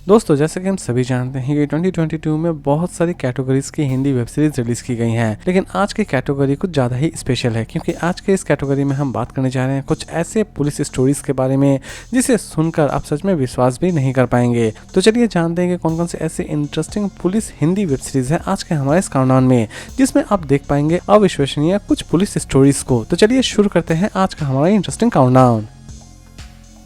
दोस्तों जैसे कि हम सभी जानते हैं कि 2022 में बहुत सारी कैटेगरीज की हिंदी वेब सीरीज रिलीज की गई हैं, लेकिन आज की कैटेगरी कुछ ज़्यादा ही स्पेशल है क्योंकि आज के इस कैटेगरी में हम बात करने जा रहे हैं कुछ ऐसे पुलिस स्टोरीज के बारे में जिसे सुनकर आप सच में विश्वास भी नहीं कर पाएंगे। तो चलिए जानते हैं कि कौन कौन से ऐसे interesting police Hindi web series है आज के हमारे इस काउंटडाउन में, जिसमें आप देख पाएंगे अविश्वसनीय कुछ पुलिस स्टोरीज को। तो चलिए शुरू करते हैं आज का हमारा interesting countdown.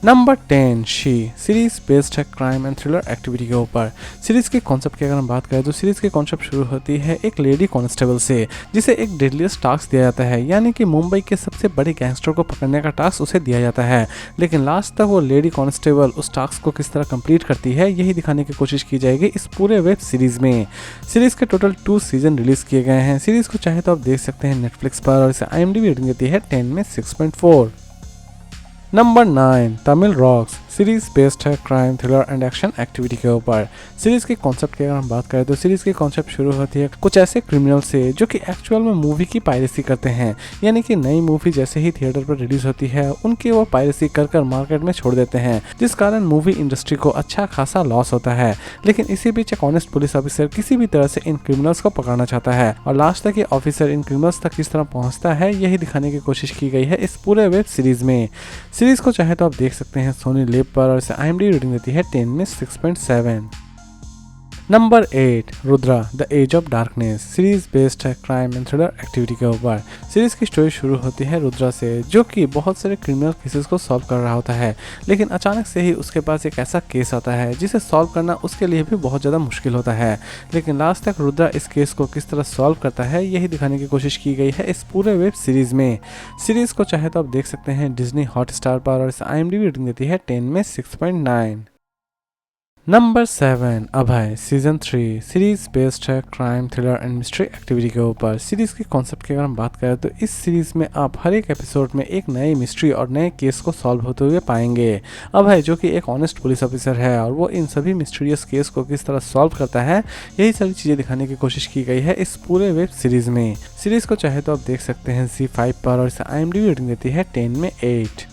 Number 10 she series based है क्राइम एंड थ्रिलर एक्टिविटी के ऊपर। सीरीज के कॉन्सेप्ट की अगर हम बात करें तो सीरीज के कॉन्सेप्ट शुरू होती है एक लेडी कांस्टेबल से, जिसे एक डेडलिएस्ट टास्क दिया जाता है, यानी कि मुंबई के सबसे बड़े गैंगस्टर को पकड़ने का टास्क उसे दिया जाता है। लेकिन लास्ट तक वो लेडी कांस्टेबल उस टास्क को किस तरह कंप्लीट करती है यही दिखाने की कोशिश की जाएगी इस पूरे वेब सीरीज में। सीरीज के टोटल 2 सीजन रिलीज किए गए हैं। सीरीज को चाहे तो आप देख सकते हैं नेटफ्लिक्स पर और इसे IMDb रेटिंग देती है 10 में 6.4। Number 9 Tamil Rocks series based है crime thriller and action activity के ऊपर। सीरीज के कॉन्सेप्ट की अगर हम बात करें तो सीरीज की कॉन्सेप्ट शुरू होती है कुछ ऐसे क्रिमिनल से जो कि एक्चुअल में मूवी की पायरेसी करते हैं, यानी कि नई मूवी जैसे ही थिएटर पर रिलीज होती है उनकी वो पायरेसी कर मार्केट में छोड़ देते हैं, जिस कारण मूवी इंडस्ट्री को अच्छा खासा लॉस होता है। लेकिन इसी बीच एक ऑनेस्ट पुलिस ऑफिसर किसी भी तरह से इन क्रिमिनल्स को पकड़ना चाहता है और लास्ट तक ये ऑफिसर इन क्रिमिनल्स तक किस तरह पहुंचता है यही दिखाने की कोशिश की गई है इस पूरे वेब सीरीज में। सीरीज को चाहे तो आप देख सकते हैं सोनी लिव पर और इसे IMDb रेटिंग देती है 10 में 6.7। Number 8 Rudra the age of darkness series based है क्राइम एंड थ्रिलर एक्टिविटी के ऊपर। सीरीज की स्टोरी शुरू होती है रुद्रा से, जो कि बहुत सारे क्रिमिनल केसेस को सॉल्व कर रहा होता है, लेकिन अचानक से ही उसके पास एक ऐसा केस आता है जिसे सॉल्व करना उसके लिए भी बहुत ज़्यादा मुश्किल होता है। लेकिन लास्ट तक रुद्रा इस केस को किस तरह सॉल्व करता है यही दिखाने की कोशिश की गई है इस पूरे वेब सीरीज में। सीरीज को चाहे तो आप देख सकते हैं डिज्नी हॉटस्टार पर और इसे IMDb रेटिंग देती है 10 में 6.9। नंबर 7 अभय सीजन 3 सीरीज बेस्ड है crime thriller and mystery activity के ऊपर। सीरीज के कॉन्सेप्ट की अगर हम बात करें तो इस सीरीज में आप हर एक एपिसोड में एक नई मिस्ट्री और नए केस को सॉल्व होते हुए पाएंगे। अभय जो कि एक ऑनेस्ट पुलिस ऑफिसर है और वो इन सभी मिस्टीरियस केस को किस तरह सॉल्व करता है यही सारी चीज़ें दिखाने की कोशिश की गई है इस पूरे वेब सीरीज में। सीरीज को चाहे तो आप देख सकते हैं ZEE5 पर और इसे IMDb रेटिंग देती है 10 में 8।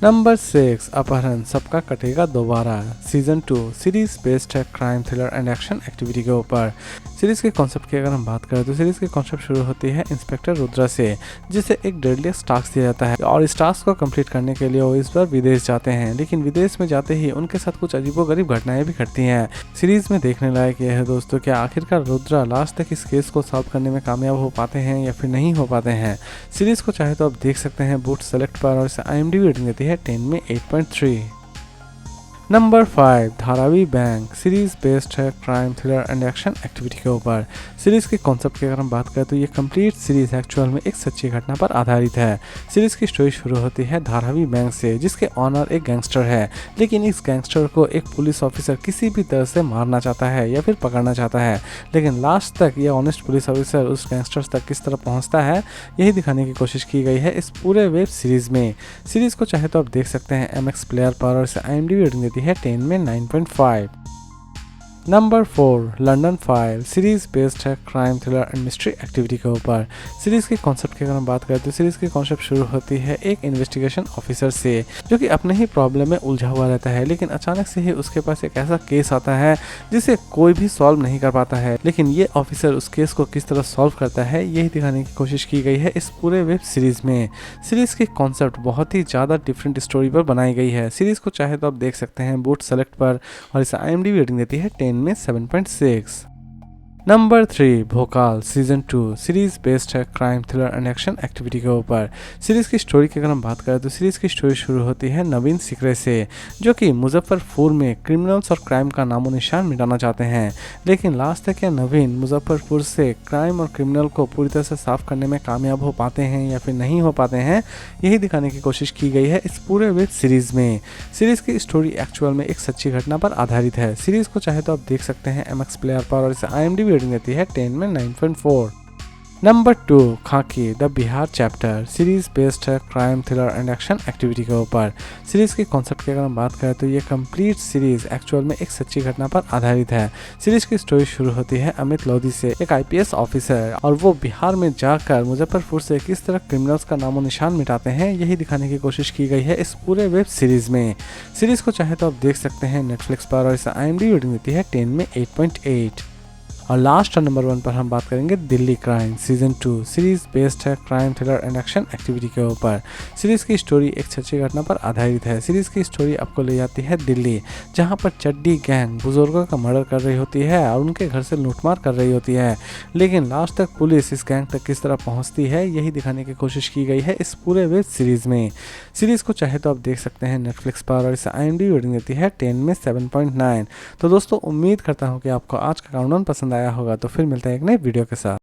नंबर 6 अपहरण सबका कटेगा दोबारा सीजन 2 सीरीज बेस्ड है crime thriller and action activity के ऊपर। सीरीज के कॉन्सेप्ट की अगर हम बात करें तो सीरीज के कॉन्सेप्ट शुरू होती है इंस्पेक्टर रुद्रा से, जिसे एक डेडलिएस्ट टास्क दिया जाता है और इस टास्क को कंप्लीट करने के लिए वो इस बार विदेश जाते हैं। लेकिन विदेश में जाते ही उनके साथ कुछ अजीबोगरीब घटनाएं भी घटती हैं। सीरीज में देखने लायक यह है दोस्तों कि आखिरकार रुद्रा लास्ट तक इस केस को सॉल्व करने में कामयाब हो पाते हैं या फिर नहीं हो पाते हैं। सीरीज को चाहे तो आप देख सकते हैं बूट सेलेक्ट पर और इसे IMDb रेटिंग देती है 10 में 8.3। Number 5 Dharavi Bank series based है crime thriller and action activity के ऊपर। सीरीज के कॉन्सेप्ट की अगर हम बात करें तो ये कंप्लीट सीरीज एक्चुअल में एक सच्ची घटना पर आधारित है। सीरीज की स्टोरी शुरू होती है धारावी बैंक से, जिसके ऑनर एक गैंगस्टर है, लेकिन इस गैंगस्टर को एक पुलिस ऑफिसर किसी भी तरह से मारना चाहता है या फिर पकड़ना चाहता है। लेकिन लास्ट तक ये ऑनेस्ट पुलिस ऑफिसर उस गैंगस्टर तक किस तरह पहुँचता है यही दिखाने की कोशिश की गई है इस पूरे वेब सीरीज में। सीरीज को चाहे तो आप देख सकते हैं MX प्लेयर पर और इसे IMDb रेटिंग देती है 10 में 9.5। Number 4 London file series based है crime thriller and mystery activity के ऊपर। सीरीज के कॉन्सेप्ट की अगर हम बात करें तो सीरीज की कॉन्सेप्ट शुरू होती है एक इन्वेस्टिगेशन ऑफिसर से, जो कि अपने ही प्रॉब्लम में उलझा हुआ रहता है, लेकिन अचानक से ही उसके पास एक ऐसा केस आता है जिसे कोई भी सॉल्व नहीं कर पाता है। लेकिन ये ऑफिसर उस केस को किस तरह सॉल्व करता है यही दिखाने की कोशिश की गई है इस पूरे वेब सीरीज में। सीरीज के कॉन्सेप्ट बहुत ही ज़्यादा डिफरेंट स्टोरी पर बनाई गई है। सीरीज को चाहे तो आप देख सकते हैं बूट सेलेक्ट पर और इसे IMDb रेटिंग देती है 10 में 7.6। Number 3 Bhokaal season 2 series based है crime thriller and action activity के ऊपर। सीरीज की स्टोरी की अगर हम बात करें तो सीरीज की स्टोरी शुरू होती है नवीन सिकरे से, जो कि मुजफ्फरपुर में क्रिमिनल्स और क्राइम का नामो निशान मिटाना चाहते हैं। लेकिन लास्ट तक यह नवीन मुजफ्फरपुर से क्राइम और क्रिमिनल को पूरी तरह से साफ करने में कामयाब हो पाते हैं या फिर नहीं हो पाते हैं यही दिखाने की कोशिश की गई है इस पूरे वेब सीरीज में। सीरीज की स्टोरी एक्चुअल में एक सच्ची घटना पर आधारित है। सीरीज को चाहे तो आप देख सकते हैं MX प्लेयर पर और इसे IMDb रेटिंग देती है 10 में 9.4। Number 2, Khakee the Bihar chapter series based है crime thriller and action activity के ऊपर। सीरीज की कॉन्सेप्ट की अगर हम बात करें तो ये कंप्लीट सीरीज एक्चुअल में एक सच्ची घटना पर आधारित है। सीरीज की स्टोरी शुरू होती है अमित लोधी से, एक आईपीएस ऑफिसर, और वो बिहार में जाकर मुजफ्फरपुर से किस तरह क्रिमिनल्स का नामो निशान मिटाते हैं, यही दिखाने की कोशिश की गई है इस पूरे वेब सीरीज में। सीरीज को चाहे तो आप देख सकते हैं नेटफ्लिक्स पर, और इसे IMDb रेटिंग देती है 10 में 8.8। और लास्ट और नंबर 1 पर हम बात करेंगे Delhi crime season 2 series based है crime thriller and action activity के ऊपर। सीरीज की स्टोरी एक सच्ची घटना पर आधारित है। सीरीज की स्टोरी आपको ले जाती है दिल्ली, जहां पर चड्डी गैंग बुजुर्गों का मर्डर कर रही होती है और उनके घर से लूटमार कर रही होती है, लेकिन लास्ट तक पुलिस इस गैंग तक किस तरह पहुंचती है, यही दिखाने की कोशिश की गई है इस पूरे वेब सीरीज में। सीरीज को चाहे तो आप देख सकते हैं नेटफ्लिक्स पर, और इसे IMDb रेटिंग देती है 10 में 7.9। तो दोस्तों, उम्मीद करता हूँ कि आपको आज का काउंटडाउन पसंद आया होगा। तो फिर मिलते हैं एक नए वीडियो के साथ।